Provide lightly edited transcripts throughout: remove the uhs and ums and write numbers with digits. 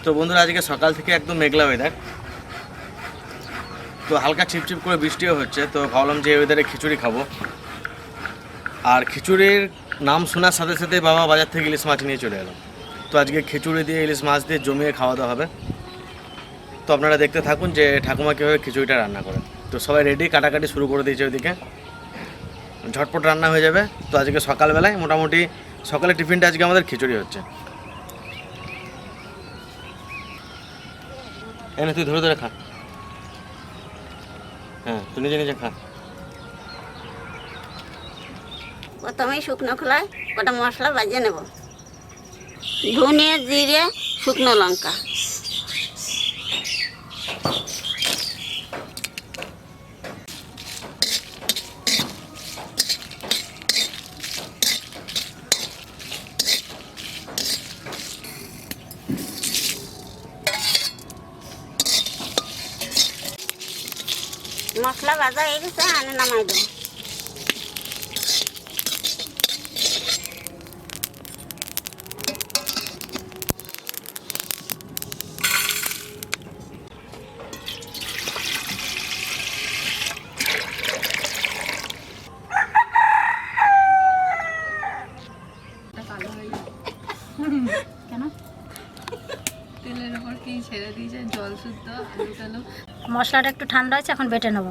তো বন্ধুরা আজকে সকাল থেকে একদম মেঘলা ওয়েদার, তো হালকা ছিপছিপ করে বৃষ্টিও হচ্ছে। তো ভাবলাম যে ওয়েদারে খিচুড়ি খাবো। আর খিচুড়ির নাম শোনার সাথে সাথে বাবা বাজার থেকে ইলিশ মাছ নিয়ে চলে এলো। তো আজকে খিচুড়ি দিয়ে ইলিশ মাছ দিয়ে জমিয়ে খাওয়া দাওয়া হবে। তো আপনারা দেখতে থাকুন যে ঠাকুমা কীভাবে খিচুড়িটা রান্না করে। তো সবাই রেডি, কাটাকাটি শুরু করে দিয়েছে ওইদিকে, ঝটপট রান্না হয়ে যাবে। তো আজকে সকালবেলায় মোটামুটি সকালে টিফিনটা আজকে আমাদের খিচুড়ি হচ্ছে। এনে তুই ধরে ধরে খা। হ্যাঁ, তুই নিজে নিজে খা। প্রথমেই শুকনো খোলায় কটা মশলা বাজিয়ে নেব। ধনে, জিরে, শুকনো লঙ্কা, মশলা ভাজা হয়ে গেছে, আনে নামাই দেবো। কেন তেলের উপর কি ছেড়ে দিয়েছে জল শুদ্ধ আলু টালু। মশলাটা একটু ঠান্ডা হয়েছে, এখন বেটে নেব।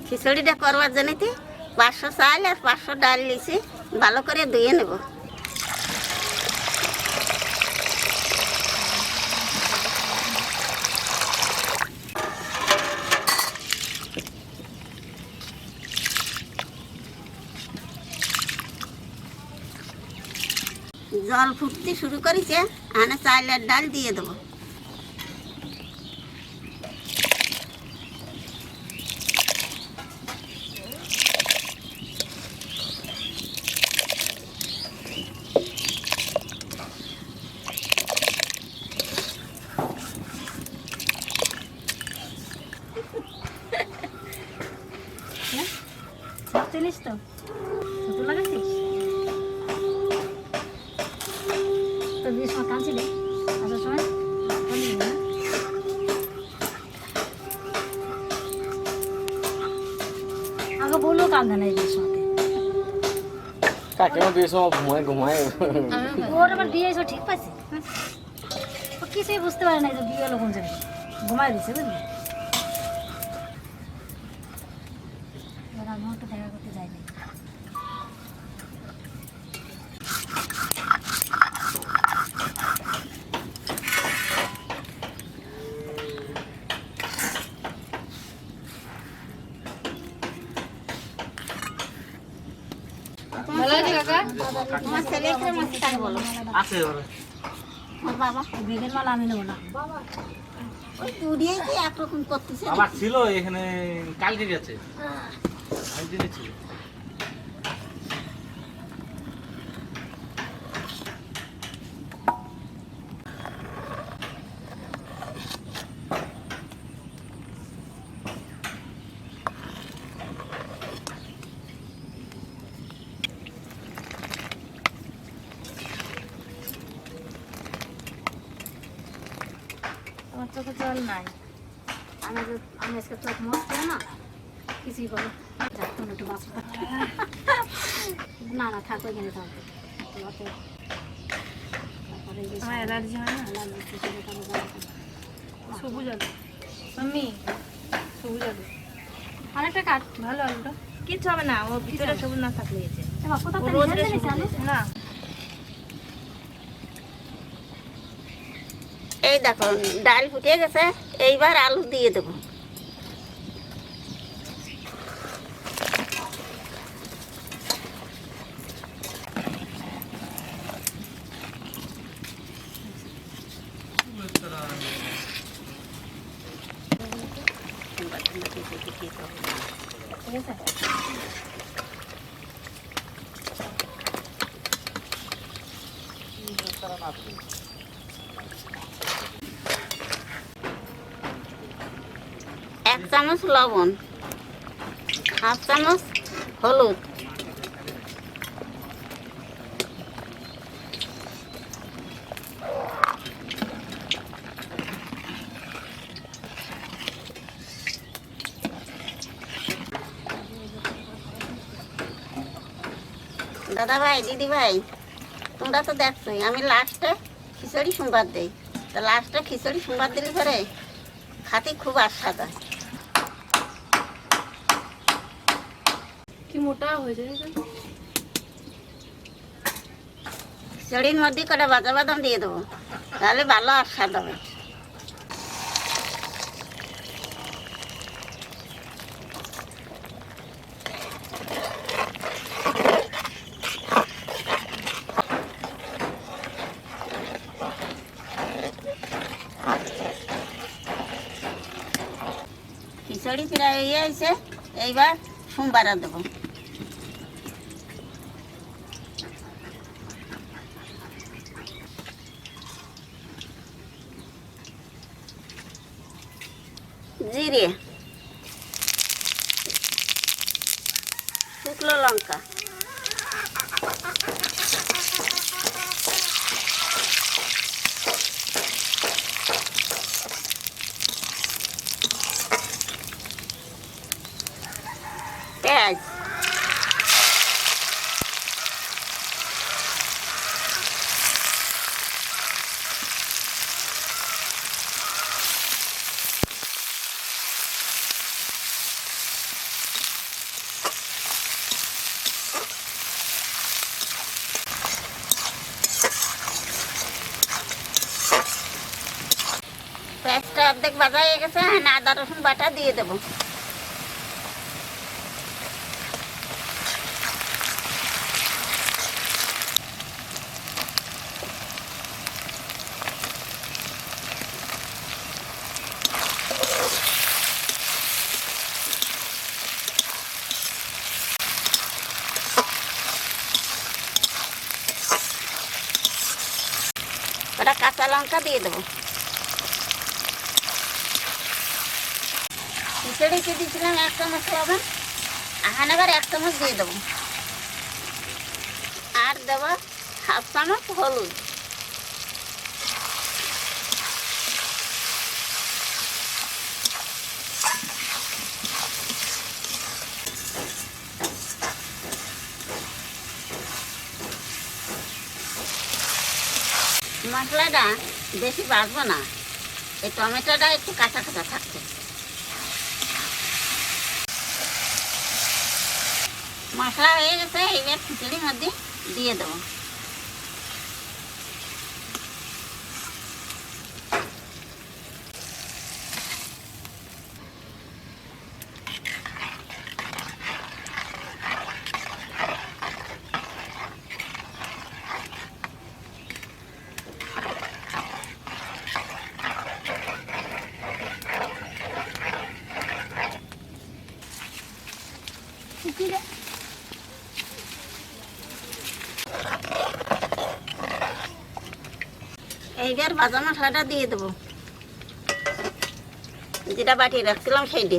খিচুড়িটা করবার জন্য 500 চাল আর 500 ডাল নিয়েছি, ভালো করে ধুয়ে নেব। জল ফুটতে শুরু করেছে, আনে চাল আর ডাল দিয়ে দেবো। চিনিস তো ছোট লাগাচ্ছিস তো বিয়ে সময় কাঁদছিলি আসার সময় আগে বললো কান্দে না এই বিয়ের সময় কাকিমা বিয়ের সময় ঘুমায় ওর আবার বিয়ে এসে ঠিক পাইছে, ও কিছুই বুঝতে পারে না যে বিয়ে হলো কোন জায়গায়, ঘুমাই দিচ্ছে বুঝলি। এবার আমি একটু দেখা করতে যাইনি। ভালো আছে কাকা? তোমার ছেলেকে মাছটাকে বলো। আছে ওর বাবা বেগের মালা আমি নেবো না। ওই চুড়িয়ে কি একরকম করতেছে। আবার ছিল এখানে, কালকে গেছে, আমি জেনেছি। আমার চোখে জল নাই, আমি আজকে চোখ মরছে না কিছুই করো যাচ্তাম একটু বাঁচব না না থাকো এখানে থাকবে। আমার অ্যালার্জি হয় না, সবুজ আলু আমি সবুজ আলু অনেকটা কাট ভালো আলুটা কিচ্ছু হবে না, ও ভিতরে সবুজ না থাকলে না। এই দেখো ডাল ফুটে গেছে, এইবার আলু দিয়ে দেবো। ঠিক আছে 1 চামচ লবণ, হাফ চামচ হলুদ, দাদা ভাই দিদি ভাই তোমরা তো দেখছোই আমি লাস্টে খিচুড়ি সোমবার দিই। তা লাস্টে খিচুড়ি সোমবার দিলে পরে খাতে খুব আস্বাদ হয়। কি মোটা হয়ে যায় খিচুড়ির মধ্যে কটা বাজা বাদাম দিয়ে দেবো, তাহলে ভালো আস্বাদ হবে। খিচুড়ি প্রায় হয়ে আছে, এইবার সোমবার দেবো। জিরে, শুকনো লঙ্কা, পেঁয়াজ, পেঁয়াজটা অর্ধেক ভাজা হয়ে গেছে, আদা রসুন বাটা দিয়ে দেবো। ওটা কাঁচা লঙ্কা দিয়ে দেবো। খিচুড়িতে দিয়েছিলাম 1 চামচ লবণ, এখন আবার 1 চামচ দিয়ে দেবো। আর দেবো হাফ চামচ হলুদ। মশলাটা বেশি বাড়বো না, এই টমেটোটা একটু কাঁচা কাঁচা থাকছে। মশলা হয়ে গেছে, এইবার খিচুড়ির মধ্যে দিয়ে দেবো। এইবার ভাজা মশলাটা দিয়ে দেবো, যেটা বাটিয়ে রাখছিলাম সেইটি।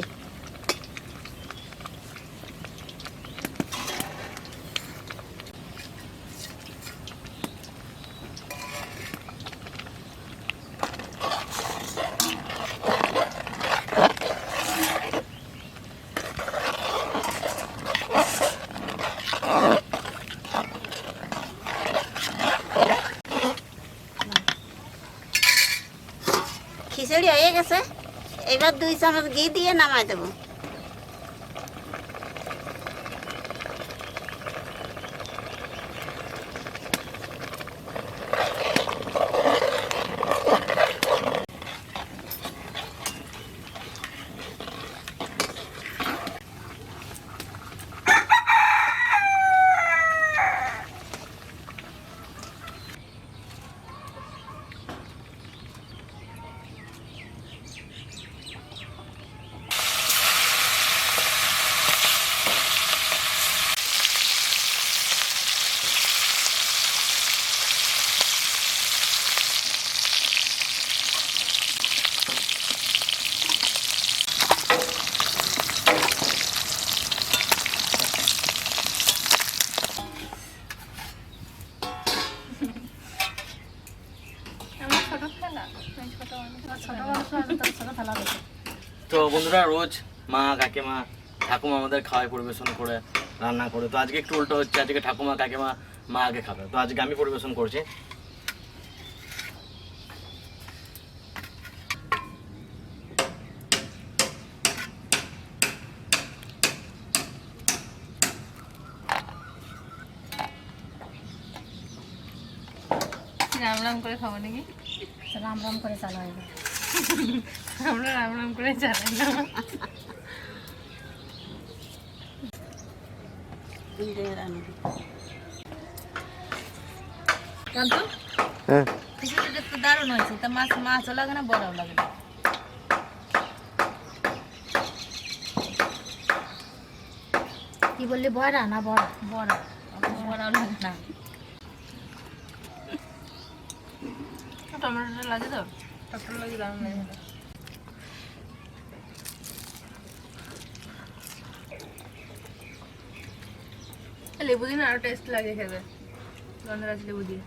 খিচুড়ি হয়ে গেছে, এবার 2 চামচ ঘি দিয়ে নামাই দেবো। তো বন্ধুরা, রোজ মা কাকিমা ঠাকুমা আমাদের খাওয়ায় পরিবেশন করে, রান্না করে। তো আজকে একটু উল্টো হচ্ছে, আজকে ঠাকুমা কাকিমা মা আগে খাবে, তো আজকে আমি পরিবেশন করছি। রাম রাম করে খাবো নাকি? রাম রাম করে চালাই না, আমরা রাম রাম করে চালাই না। কান্তু হ্যাঁ, খিচুড়িটা তো দারুণ হয়েছে। তা মাছও লাগে না, বড়াও লাগে না। কি বললি? বড়া না বড়া? বড়াও লাগে না। টমেটোটা লাগে তো, টমেটো লাগে, দারুণ লাগে। লেবু দিন আরো টেস্ট লাগে খেতে, গন্ধরাজ লেবু দিয়ে।